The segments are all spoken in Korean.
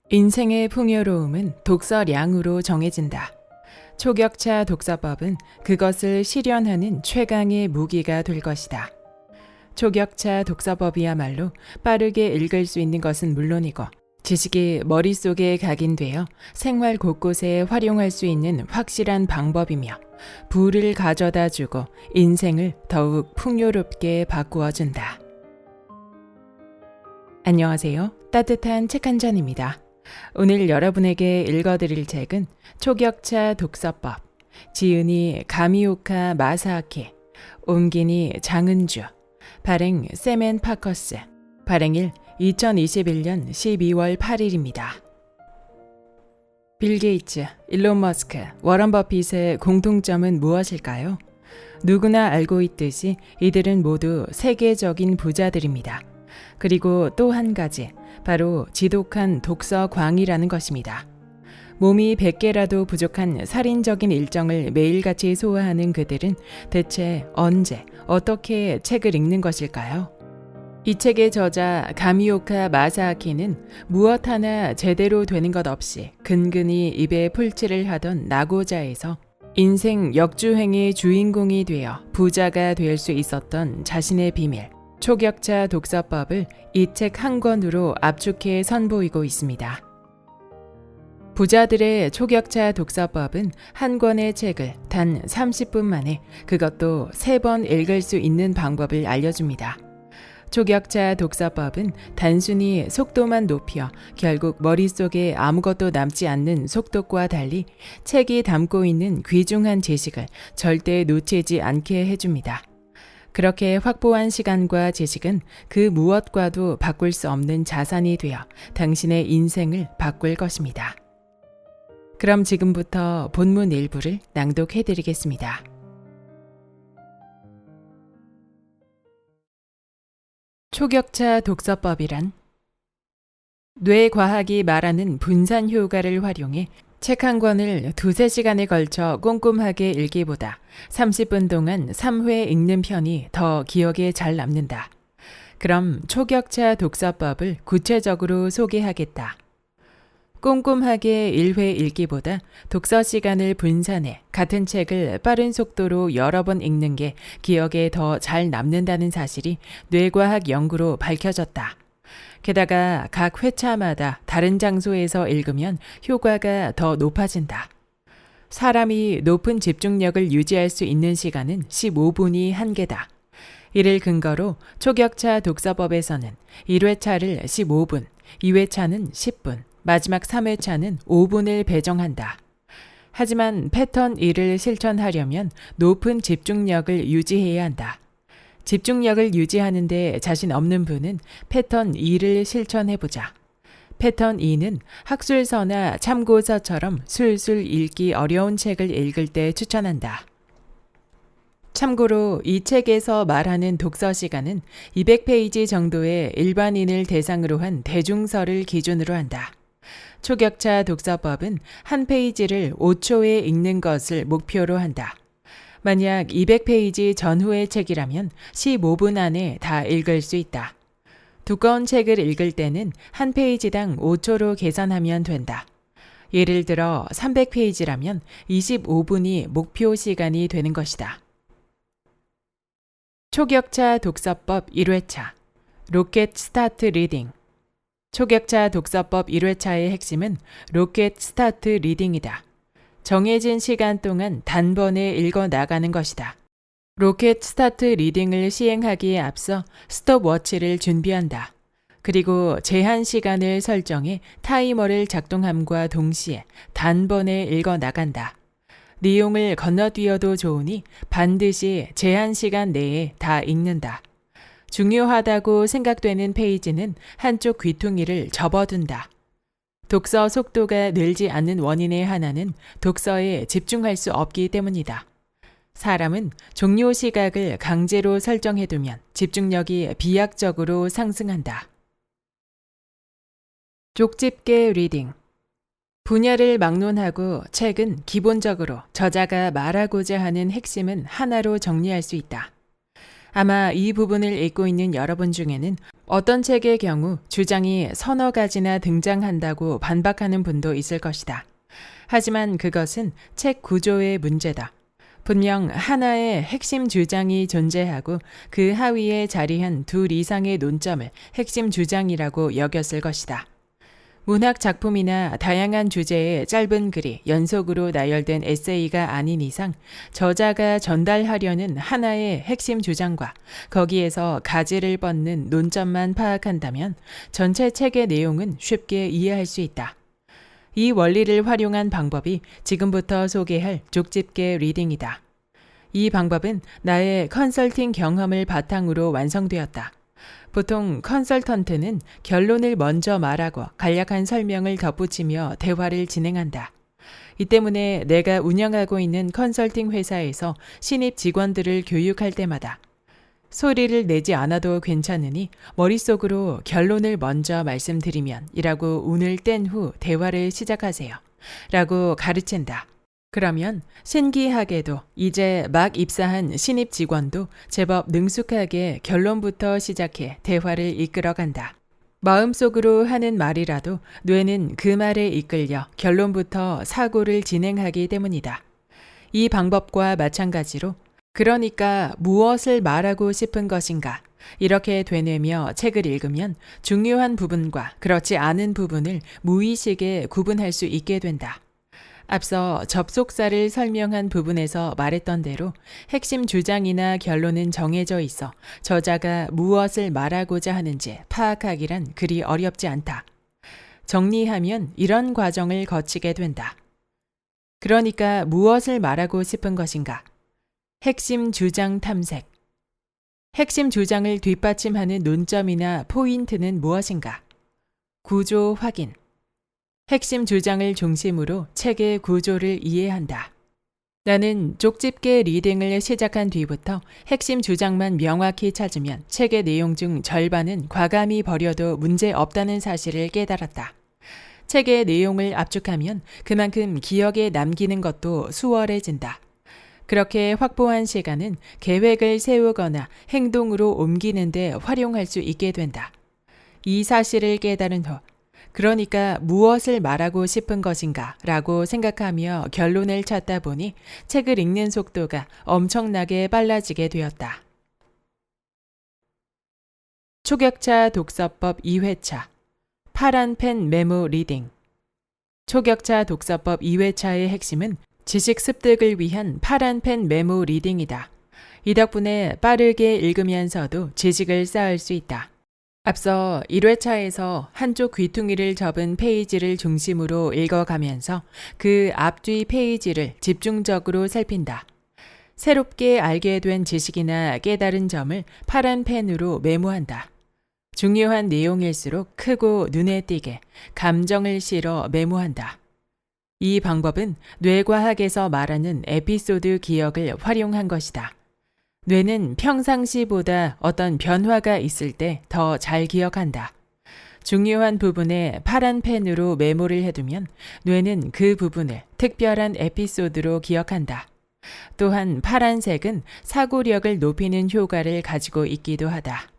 인생의 풍요로움은 독서량으로 정해진다. 초격차 독서법은 그것을 실현하는 최강의 무기가 될 것이다. 초격차 독서법이야말로 빠르게 읽을 수 있는 것은 물론이고 지식이 머릿속에 각인되어 생활 곳곳에 활용할 수 있는 확실한 방법이며 부를 가져다 주고 인생을 더욱 풍요롭게 바꾸어 준다. 안녕하세요. 따뜻한 책 한 잔입니다. 오늘 여러분에게 읽어드릴 책은 초격차 독서법, 지은이 가미오카 마사아키, 옮기니 장은주, 발행 세멘 파커스, 발행일 2021년 12월 8일입니다. 빌 게이츠, 일론 머스크, 워런 버핏의 공통점은 무엇일까요? 누구나 알고 있듯이 이들은 모두 세계적인 부자들입니다. 그리고 또 한 가지, 바로 지독한 독서광이라는 것입니다. 몸이 100개라도 부족한 살인적인 일정을 매일같이 소화하는 그들은 대체 언제, 어떻게 책을 읽는 것일까요? 이 책의 저자 가미오카 마사아키는 무엇 하나 제대로 되는 것 없이 근근히 입에 풀칠을 하던 낙오자에서 인생 역주행의 주인공이 되어 부자가 될 수 있었던 자신의 비밀, 초격차 독서법을 이 책 한 권으로 압축해 선보이고 있습니다. 부자들의 초격차 독서법은 한 권의 책을 단 30분 만에 그것도 3번 읽을 수 있는 방법을 알려줍니다. 초격차 독서법은 단순히 속도만 높여 결국 머릿속에 아무것도 남지 않는 속도과 달리 책이 담고 있는 귀중한 지식을 절대 놓치지 않게 해줍니다. 그렇게 확보한 시간과 지식은 그 무엇과도 바꿀 수 없는 자산이 되어 당신의 인생을 바꿀 것입니다. 그럼 지금부터 본문 일부를 낭독해 드리겠습니다. 초격차 독서법이란 뇌과학이 말하는 분산 효과를 활용해 책 한 권을 2-3시간에 걸쳐 꼼꼼하게 읽기보다 30분 동안 3회 읽는 편이 더 기억에 잘 남는다. 그럼 초격차 독서법을 구체적으로 소개하겠다. 꼼꼼하게 1회 읽기보다 독서 시간을 분산해 같은 책을 빠른 속도로 여러 번 읽는 게 기억에 더 잘 남는다는 사실이 뇌과학 연구로 밝혀졌다. 게다가 각 회차마다 다른 장소에서 읽으면 효과가 더 높아진다. 사람이 높은 집중력을 유지할 수 있는 시간은 15분이 한계다. 이를 근거로 초격차 독서법에서는 1회차를 15분, 2회차는 10분, 마지막 3회차는 5분을 배정한다. 하지만 패턴 1을 실천하려면 높은 집중력을 유지해야 한다. 집중력을 유지하는 데 자신 없는 분은 패턴 2를 실천해보자. 패턴 2는 학술서나 참고서처럼 술술 읽기 어려운 책을 읽을 때 추천한다. 참고로 이 책에서 말하는 독서 시간은 200페이지 정도의 일반인을 대상으로 한 대중서를 기준으로 한다. 초격차 독서법은 한 페이지를 5초에 읽는 것을 목표로 한다. 만약 200페이지 전후의 책이라면 15분 안에 다 읽을 수 있다. 두꺼운 책을 읽을 때는 한 페이지당 5초로 계산하면 된다. 예를 들어 300페이지라면 25분이 목표 시간이 되는 것이다. 초격차 독서법 1회차 로켓 스타트 리딩. 초격차 독서법 1회차의 핵심은 로켓 스타트 리딩이다. 정해진 시간 동안 단번에 읽어 나가는 것이다. 로켓 스타트 리딩을 시행하기에 앞서 스톱워치를 준비한다. 그리고 제한 시간을 설정해 타이머를 작동함과 동시에 단번에 읽어 나간다. 내용을 건너뛰어도 좋으니 반드시 제한 시간 내에 다 읽는다. 중요하다고 생각되는 페이지는 한쪽 귀퉁이를 접어둔다. 독서 속도가 늘지 않는 원인의 하나는 독서에 집중할 수 없기 때문이다. 사람은 종료 시각을 강제로 설정해두면 집중력이 비약적으로 상승한다. 족집게 리딩. 분야를 막론하고 책은 기본적으로 저자가 말하고자 하는 핵심은 하나로 정리할 수 있다. 아마 이 부분을 읽고 있는 여러분 중에는 어떤 책의 경우 주장이 서너 가지나 등장한다고 반박하는 분도 있을 것이다. 하지만 그것은 책 구조의 문제다. 분명 하나의 핵심 주장이 존재하고 그 하위에 자리한 둘 이상의 논점을 핵심 주장이라고 여겼을 것이다. 문학 작품이나 다양한 주제의 짧은 글이 연속으로 나열된 에세이가 아닌 이상 저자가 전달하려는 하나의 핵심 주장과 거기에서 가지를 뻗는 논점만 파악한다면 전체 책의 내용은 쉽게 이해할 수 있다. 이 원리를 활용한 방법이 지금부터 소개할 족집게 리딩이다. 이 방법은 나의 컨설팅 경험을 바탕으로 완성되었다. 보통 컨설턴트는 결론을 먼저 말하고 간략한 설명을 덧붙이며 대화를 진행한다. 이 때문에 내가 운영하고 있는 컨설팅 회사에서 신입 직원들을 교육할 때마다 소리를 내지 않아도 괜찮으니 머릿속으로 결론을 먼저 말씀드리면 이라고 운을 뗀 후 대화를 시작하세요. 라고 가르친다. 그러면 신기하게도 이제 막 입사한 신입 직원도 제법 능숙하게 결론부터 시작해 대화를 이끌어간다. 마음속으로 하는 말이라도 뇌는 그 말에 이끌려 결론부터 사고를 진행하기 때문이다. 이 방법과 마찬가지로 그러니까 무엇을 말하고 싶은 것인가 이렇게 되뇌며 책을 읽으면 중요한 부분과 그렇지 않은 부분을 무의식에 구분할 수 있게 된다. 앞서 접속사를 설명한 부분에서 말했던 대로 핵심 주장이나 결론은 정해져 있어 저자가 무엇을 말하고자 하는지 파악하기란 그리 어렵지 않다. 정리하면 이런 과정을 거치게 된다. 그러니까 무엇을 말하고 싶은 것인가? 핵심 주장 탐색. 핵심 주장을 뒷받침하는 논점이나 포인트는 무엇인가? 구조 확인. 핵심 주장을 중심으로 책의 구조를 이해한다. 나는 쪽집게 리딩을 시작한 뒤부터 핵심 주장만 명확히 찾으면 책의 내용 중 절반은 과감히 버려도 문제 없다는 사실을 깨달았다. 책의 내용을 압축하면 그만큼 기억에 남기는 것도 수월해진다. 그렇게 확보한 시간은 계획을 세우거나 행동으로 옮기는 데 활용할 수 있게 된다. 이 사실을 깨달은 후 그러니까 무엇을 말하고 싶은 것인가 라고 생각하며 결론을 찾다 보니 책을 읽는 속도가 엄청나게 빨라지게 되었다. 초격차 독서법 2회차 파란 펜 메모 리딩. 초격차 독서법 2회차의 핵심은 지식 습득을 위한 파란 펜 메모 리딩이다. 이 덕분에 빠르게 읽으면서도 지식을 쌓을 수 있다. 앞서 1회차에서 한쪽 귀퉁이를 접은 페이지를 중심으로 읽어가면서 그 앞뒤 페이지를 집중적으로 살핀다. 새롭게 알게 된 지식이나 깨달은 점을 파란 펜으로 메모한다. 중요한 내용일수록 크고 눈에 띄게 감정을 실어 메모한다. 이 방법은 뇌과학에서 말하는 에피소드 기억을 활용한 것이다. 뇌는 평상시보다 어떤 변화가 있을 때 더 잘 기억한다. 중요한 부분에 파란 펜으로 메모를 해두면 뇌는 그 부분을 특별한 에피소드로 기억한다. 또한 파란색은 사고력을 높이는 효과를 가지고 있기도 하다.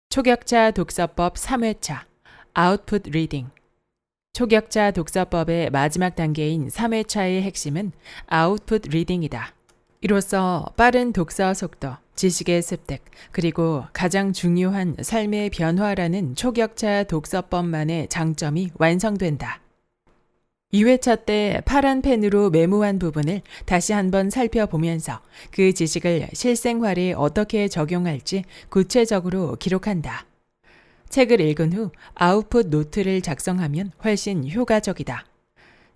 초격차 독서법 3회차 아웃풋 리딩. 초격차 독서법의 마지막 단계인 3회차의 핵심은 아웃풋 리딩이다. 이로써 빠른 독서 속도, 지식의 습득, 그리고 가장 중요한 삶의 변화라는 초격차 독서법만의 장점이 완성된다. 2회차 때 파란 펜으로 메모한 부분을 다시 한번 살펴보면서 그 지식을 실생활에 어떻게 적용할지 구체적으로 기록한다. 책을 읽은 후 아웃풋 노트를 작성하면 훨씬 효과적이다.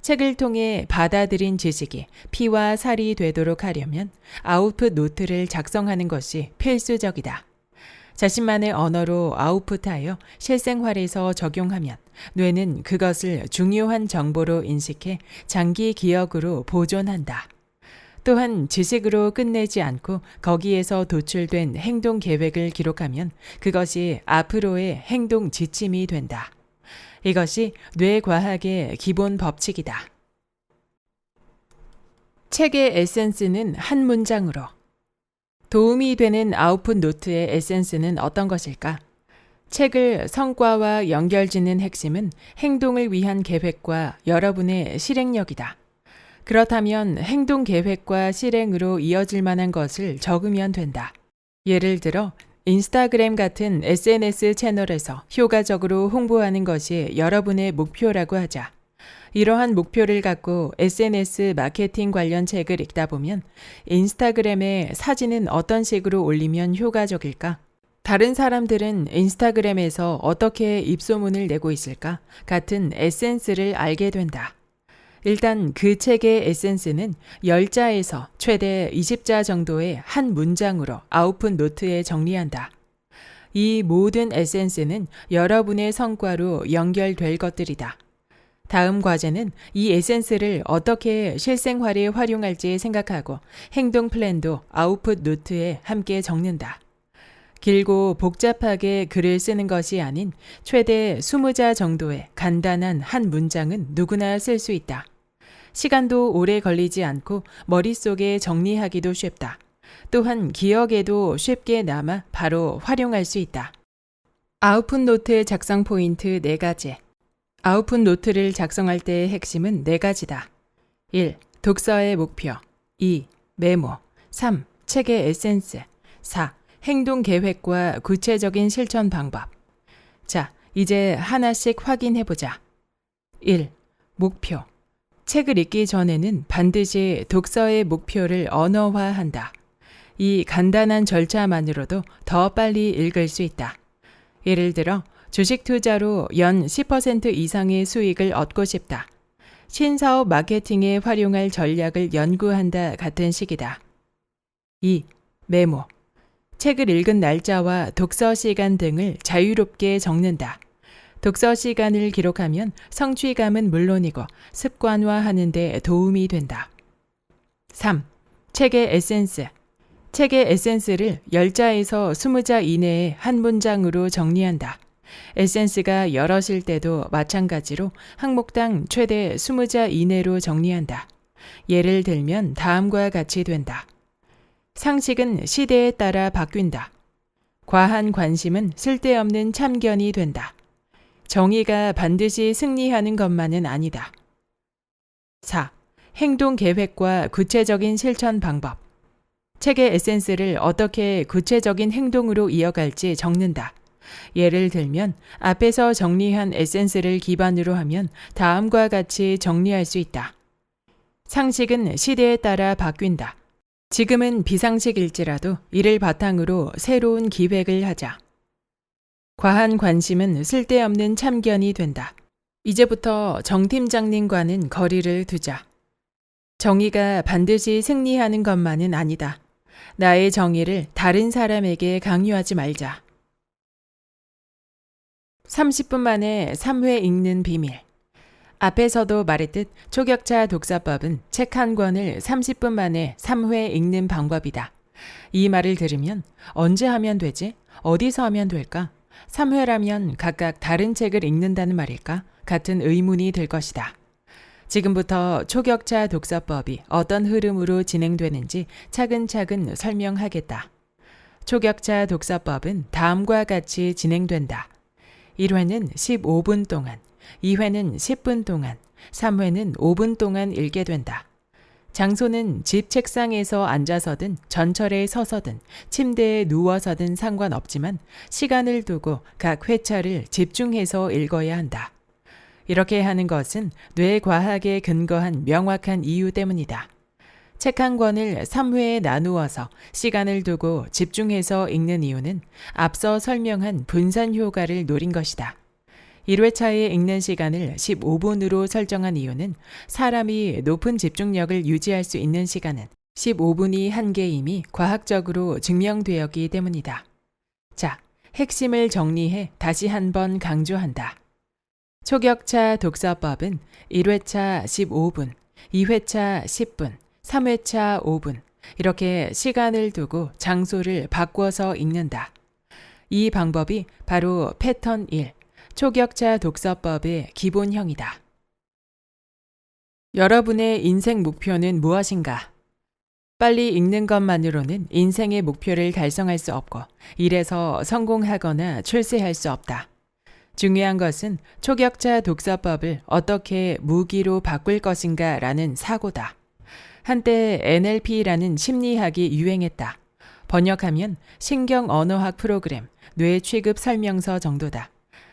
책을 통해 받아들인 지식이 피와 살이 되도록 하려면 아웃풋 노트를 작성하는 것이 필수적이다. 자신만의 언어로 아웃풋하여 실생활에서 적용하면 뇌는 그것을 중요한 정보로 인식해 장기 기억으로 보존한다. 또한 지식으로 끝내지 않고 거기에서 도출된 행동 계획을 기록하면 그것이 앞으로의 행동 지침이 된다. 이것이 뇌과학의 기본 법칙이다. 책의 에센스는 한 문장으로. 도움이 되는 아웃풋 노트의 에센스는 어떤 것일까? 책을 성과와 연결짓는 핵심은 행동을 위한 계획과 여러분의 실행력이다. 그렇다면 행동 계획과 실행으로 이어질 만한 것을 적으면 된다. 예를 들어 인스타그램 같은 SNS 채널에서 효과적으로 홍보하는 것이 여러분의 목표라고 하자. 이러한 목표를 갖고 SNS 마케팅 관련 책을 읽다 보면 인스타그램에 사진은 어떤 식으로 올리면 효과적일까? 다른 사람들은 인스타그램에서 어떻게 입소문을 내고 있을까? 같은 에센스를 알게 된다. 일단 그 책의 에센스는 10자에서 최대 20자 정도의 한 문장으로 아웃풋 노트에 정리한다. 이 모든 에센스는 여러분의 성과로 연결될 것들이다. 다음 과제는 이 에센스를 어떻게 실생활에 활용할지 생각하고 행동 플랜도 아웃풋 노트에 함께 적는다. 길고 복잡하게 글을 쓰는 것이 아닌 최대 20자 정도의 간단한 한 문장은 누구나 쓸 수 있다. 시간도 오래 걸리지 않고 머릿속에 정리하기도 쉽다. 또한 기억에도 쉽게 남아 바로 활용할 수 있다. 아웃풋 노트 작성 포인트 4가지. 아웃풋 노트를 작성할 때의 핵심은 4가지다. 1. 독서의 목표. 2. 메모. 3. 책의 에센스. 4. 행동 계획과 구체적인 실천 방법. 자, 이제 하나씩 확인해보자. 1. 목표. 책을 읽기 전에는 반드시 독서의 목표를 언어화한다. 이 간단한 절차만으로도 더 빨리 읽을 수 있다. 예를 들어 주식 투자로 연 10% 이상의 수익을 얻고 싶다. 신사업 마케팅에 활용할 전략을 연구한다 같은 식이다. 2. 메모. 책을 읽은 날짜와 독서 시간 등을 자유롭게 적는다. 독서 시간을 기록하면 성취감은 물론이고 습관화하는 데 도움이 된다. 3. 책의 에센스. 책의 에센스를 10자에서 20자 이내의 한 문장으로 정리한다. 에센스가 여럿일 때도 마찬가지로 항목당 최대 20자 이내로 정리한다. 예를 들면 다음과 같이 된다. 상식은 시대에 따라 바뀐다. 과한 관심은 쓸데없는 참견이 된다. 정의가 반드시 승리하는 것만은 아니다. 4. 행동 계획과 구체적인 실천 방법. 책의 에센스를 어떻게 구체적인 행동으로 이어갈지 적는다. 예를 들면 앞에서 정리한 에센스를 기반으로 하면 다음과 같이 정리할 수 있다. 상식은 시대에 따라 바뀐다. 지금은 비상식일지라도 이를 바탕으로 새로운 기획을 하자. 과한 관심은 쓸데없는 참견이 된다. 이제부터 정 팀장님과는 거리를 두자. 정의가 반드시 승리하는 것만은 아니다. 나의 정의를 다른 사람에게 강요하지 말자. 30분 만에 3회 읽는 비밀. 앞에서도 말했듯 초격차 독서법은 책 한 권을 30분 만에 3회 읽는 방법이다. 이 말을 들으면 언제 하면 되지? 어디서 하면 될까? 3회라면 각각 다른 책을 읽는다는 말일까? 같은 의문이 들 것이다. 지금부터 초격차 독서법이 어떤 흐름으로 진행되는지 차근차근 설명하겠다. 초격차 독서법은 다음과 같이 진행된다. 1회는 15분 동안, 2회는 10분 동안, 3회는 5분 동안 읽게 된다. 장소는 집 책상에서 앉아서든 전철에 서서든 침대에 누워서든 상관없지만 시간을 두고 각 회차를 집중해서 읽어야 한다. 이렇게 하는 것은 뇌과학에 근거한 명확한 이유 때문이다. 책 한 권을 3회에 나누어서 시간을 두고 집중해서 읽는 이유는 앞서 설명한 분산 효과를 노린 것이다. 1회차에 읽는 시간을 15분으로 설정한 이유는 사람이 높은 집중력을 유지할 수 있는 시간은 15분이 한계임이 과학적으로 증명되었기 때문이다. 자, 핵심을 정리해 다시 한번 강조한다. 초격차 독서법은 1회차 15분, 2회차 10분, 3회차 5분 이렇게 시간을 두고 장소를 바꿔서 읽는다. 이 방법이 바로 패턴 1, 초격차 독서법의 기본형이다. 여러분의 인생 목표는 무엇인가? 빨리 읽는 것만으로는 인생의 목표를 달성할 수 없고 일에서 성공하거나 출세할 수 없다. 중요한 것은 초격자 독서법을 어떻게 무기로 바꿀 것인가 라는 사고다. 한때 NLP라는 심리학이 유행했다. 번역하면 신경언어학 프로그램, 뇌 취급 설명서 정도다.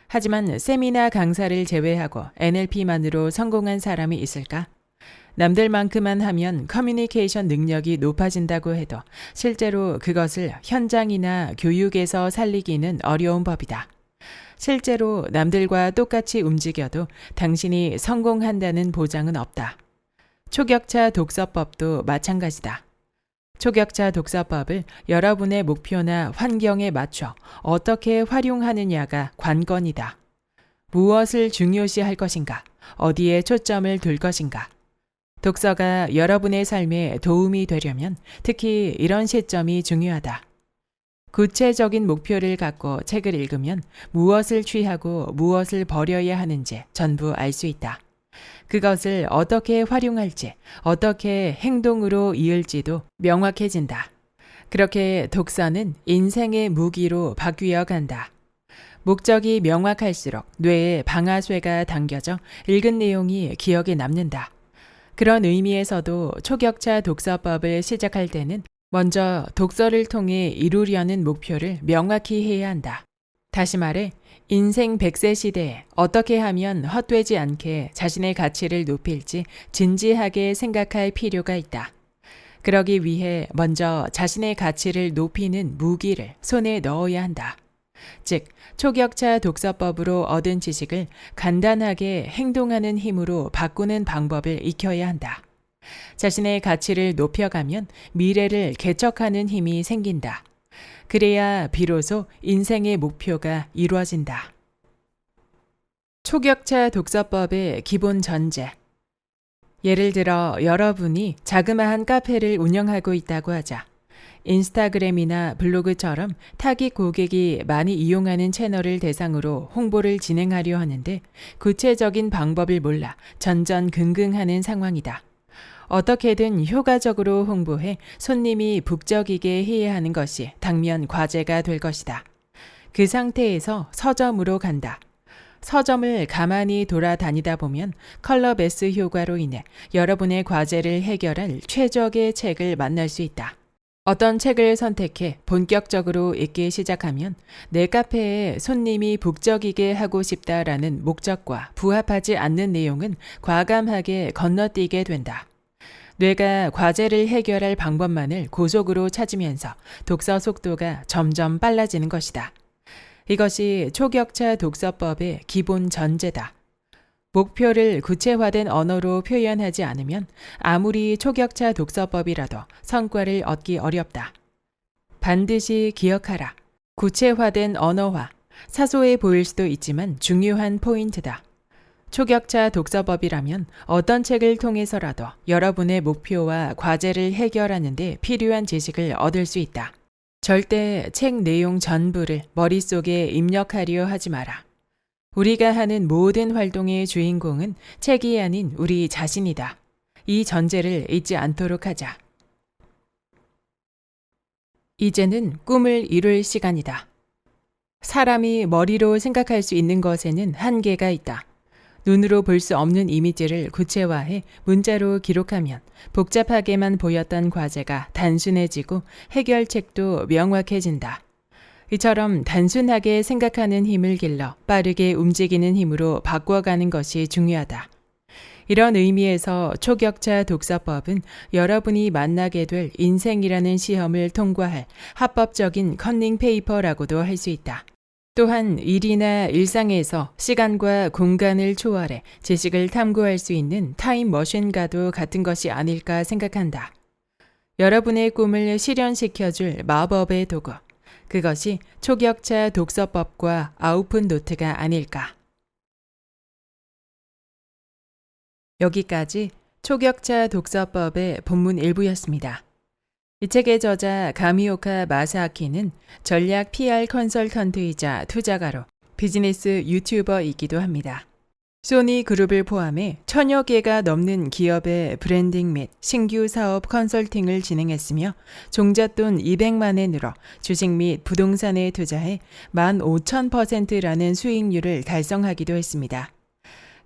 하지만 세미나 강사를 제외하고 NLP만으로 성공한 사람이 있을까? 남들만큼만 하면 커뮤니케이션 능력이 높아진다고 해도 실제로 그것을 현장이나 교육에서 살리기는 어려운 법이다. 실제로 남들과 똑같이 움직여도 당신이 성공한다는 보장은 없다. 초격차 독서법도 마찬가지다. 초격차 독서법을 여러분의 목표나 환경에 맞춰 어떻게 활용하느냐가 관건이다. 무엇을 중요시할 것인가? 어디에 초점을 둘 것인가? 독서가 여러분의 삶에 도움이 되려면 특히 이런 시점이 중요하다. 구체적인 목표를 갖고 책을 읽으면 무엇을 취하고 무엇을 버려야 하는지 전부 알 수 있다. 그것을 어떻게 활용할지, 어떻게 행동으로 이을지도 명확해진다. 그렇게 독서는 인생의 무기로 바뀌어 간다. 목적이 명확할수록 뇌에 방아쇠가 당겨져 읽은 내용이 기억에 남는다. 그런 의미에서도 초격차 독서법을 시작할 때는 먼저 독서를 통해 이루려는 목표를 명확히 해야 한다. 다시 말해 인생 100세 시대에 어떻게 하면 헛되지 않게 자신의 가치를 높일지 진지하게 생각할 필요가 있다. 그러기 위해 먼저 자신의 가치를 높이는 무기를 손에 넣어야 한다. 즉, 초격차 독서법으로 얻은 지식을 간단하게 행동하는 힘으로 바꾸는 방법을 익혀야 한다. 자신의 가치를 높여가면 미래를 개척하는 힘이 생긴다. 그래야 비로소 인생의 목표가 이루어진다. 초격차 독서법의 기본 전제. 예를 들어 여러분이 자그마한 카페를 운영하고 있다고 하자. 인스타그램이나 블로그처럼 타깃 고객이 많이 이용하는 채널을 대상으로 홍보를 진행하려 하는데 구체적인 방법을 몰라 전전긍긍하는 상황이다. 어떻게든 효과적으로 홍보해 손님이 북적이게 해야 하는 것이 당면 과제가 될 것이다. 그 상태에서 서점으로 간다. 서점을 가만히 돌아다니다 보면 컬러베스 효과로 인해 여러분의 과제를 해결할 최적의 책을 만날 수 있다. 어떤 책을 선택해 본격적으로 읽기 시작하면 내 카페에 손님이 북적이게 하고 싶다라는 목적과 부합하지 않는 내용은 과감하게 건너뛰게 된다. 뇌가 과제를 해결할 방법만을 고속으로 찾으면서 독서 속도가 점점 빨라지는 것이다. 이것이 초격차 독서법의 기본 전제다. 목표를 구체화된 언어로 표현하지 않으면 아무리 초격차 독서법이라도 성과를 얻기 어렵다. 반드시 기억하라. 구체화된 언어화, 사소해 보일 수도 있지만 중요한 포인트다. 초격차 독서법이라면 어떤 책을 통해서라도 여러분의 목표와 과제를 해결하는 데 필요한 지식을 얻을 수 있다. 절대 책 내용 전부를 머릿속에 입력하려 하지 마라. 우리가 하는 모든 활동의 주인공은 책이 아닌 우리 자신이다. 이 전제를 잊지 않도록 하자. 이제는 꿈을 이룰 시간이다. 사람이 머리로 생각할 수 있는 것에는 한계가 있다. 눈으로 볼 수 없는 이미지를 구체화해 문자로 기록하면 복잡하게만 보였던 과제가 단순해지고 해결책도 명확해진다. 이처럼 단순하게 생각하는 힘을 길러 빠르게 움직이는 힘으로 바꿔가는 것이 중요하다. 이런 의미에서 초격차 독서법은 여러분이 만나게 될 인생이라는 시험을 통과할 합법적인 커닝 페이퍼라고도 할 수 있다. 또한 일이나 일상에서 시간과 공간을 초월해 지식을 탐구할 수 있는 타임머신과도 같은 것이 아닐까 생각한다. 여러분의 꿈을 실현시켜줄 마법의 도구. 그것이 초격차 독서법과 아웃풋 노트가 아닐까. 여기까지 초격차 독서법의 본문 일부였습니다. 이 책의 저자 가미오카 마사아키는 전략 PR 컨설턴트이자 투자가로 비즈니스 유튜버이기도 합니다. 소니 그룹을 포함해 천여 개가 넘는 기업의 브랜딩 및 신규 사업 컨설팅을 진행했으며 종잣돈 200만 엔으로 주식 및 부동산에 투자해 15,000%라는 수익률을 달성하기도 했습니다.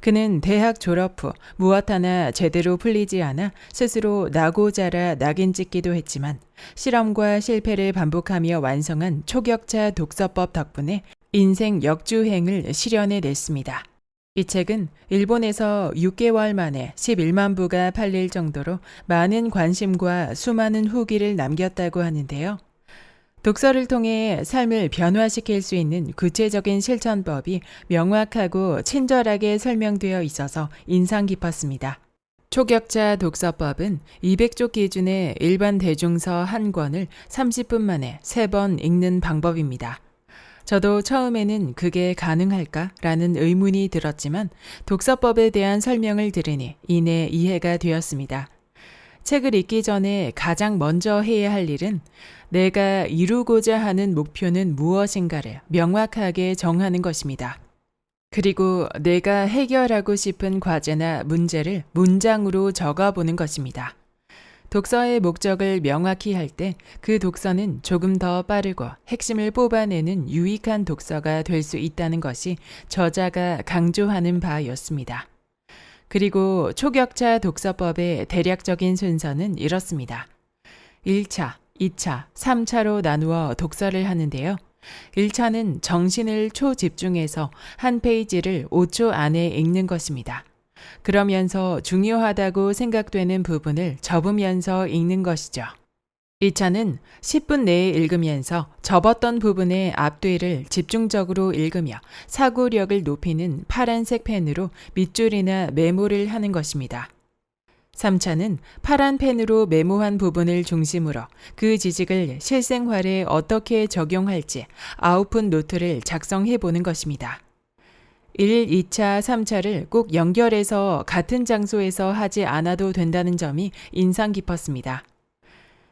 그는 대학 졸업 후 무엇 하나 제대로 풀리지 않아 스스로 나고 자라 낙인 찍기도 했지만 실험과 실패를 반복하며 완성한 초격차 독서법 덕분에 인생 역주행을 실현해 냈습니다. 이 책은 일본에서 6개월 만에 11만 부가 팔릴 정도로 많은 관심과 수많은 후기를 남겼다고 하는데요. 독서를 통해 삶을 변화시킬 수 있는 구체적인 실천법이 명확하고 친절하게 설명되어 있어서 인상 깊었습니다. 초격자 독서법은 200쪽 기준의 일반 대중서 한 권을 30분 만에 3번 읽는 방법입니다. 저도 처음에는 그게 가능할까라는 의문이 들었지만 독서법에 대한 설명을 들으니 이내 이해가 되었습니다. 책을 읽기 전에 가장 먼저 해야 할 일은 내가 이루고자 하는 목표는 무엇인가를 명확하게 정하는 것입니다. 그리고 내가 해결하고 싶은 과제나 문제를 문장으로 적어보는 것입니다. 독서의 목적을 명확히 할 때 그 독서는 조금 더 빠르고 핵심을 뽑아내는 유익한 독서가 될 수 있다는 것이 저자가 강조하는 바였습니다. 그리고 초격차 독서법의 대략적인 순서는 이렇습니다. 1차, 2차, 3차로 나누어 독서를 하는데요. 1차는 정신을 초집중해서 한 페이지를 5초 안에 읽는 것입니다. 그러면서 중요하다고 생각되는 부분을 접으면서 읽는 것이죠. 2차는 10분 내에 읽으면서 접었던 부분의 앞뒤를 집중적으로 읽으며 사고력을 높이는 파란색 펜으로 밑줄이나 메모를 하는 것입니다. 3차는 파란 펜으로 메모한 부분을 중심으로 그 지식을 실생활에 어떻게 적용할지 아웃풋 노트를 작성해 보는 것입니다. 1, 2차, 3차를 꼭 연결해서 같은 장소에서 하지 않아도 된다는 점이 인상 깊었습니다.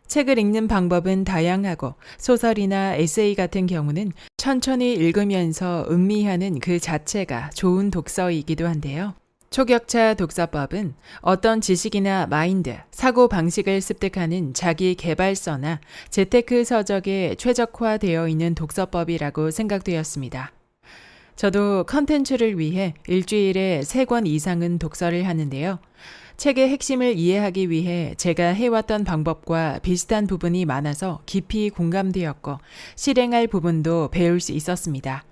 책을 읽는 방법은 다양하고 소설이나 에세이 같은 경우는 천천히 읽으면서 음미하는 그 자체가 좋은 독서이기도 한데요. 초격차 독서법은 어떤 지식이나 마인드, 사고 방식을 습득하는 자기 개발서나 재테크 서적에 최적화되어 있는 독서법이라고 생각되었습니다. 저도 컨텐츠를 위해 일주일에 3권 이상은 독서를 하는데요. 책의 핵심을 이해하기 위해 제가 해왔던 방법과 비슷한 부분이 많아서 깊이 공감되었고 실행할 부분도 배울 수 있었습니다.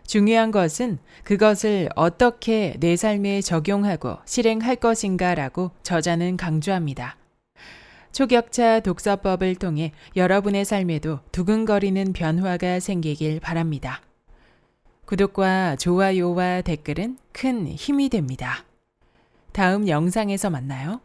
중요한 것은 그것을 어떻게 내 삶에 적용하고 실행할 것인가라고 저자는 강조합니다. 초격차 독서법을 통해 여러분의 삶에도 두근거리는 변화가 생기길 바랍니다. 구독과 좋아요와 댓글은 큰 힘이 됩니다. 다음 영상에서 만나요.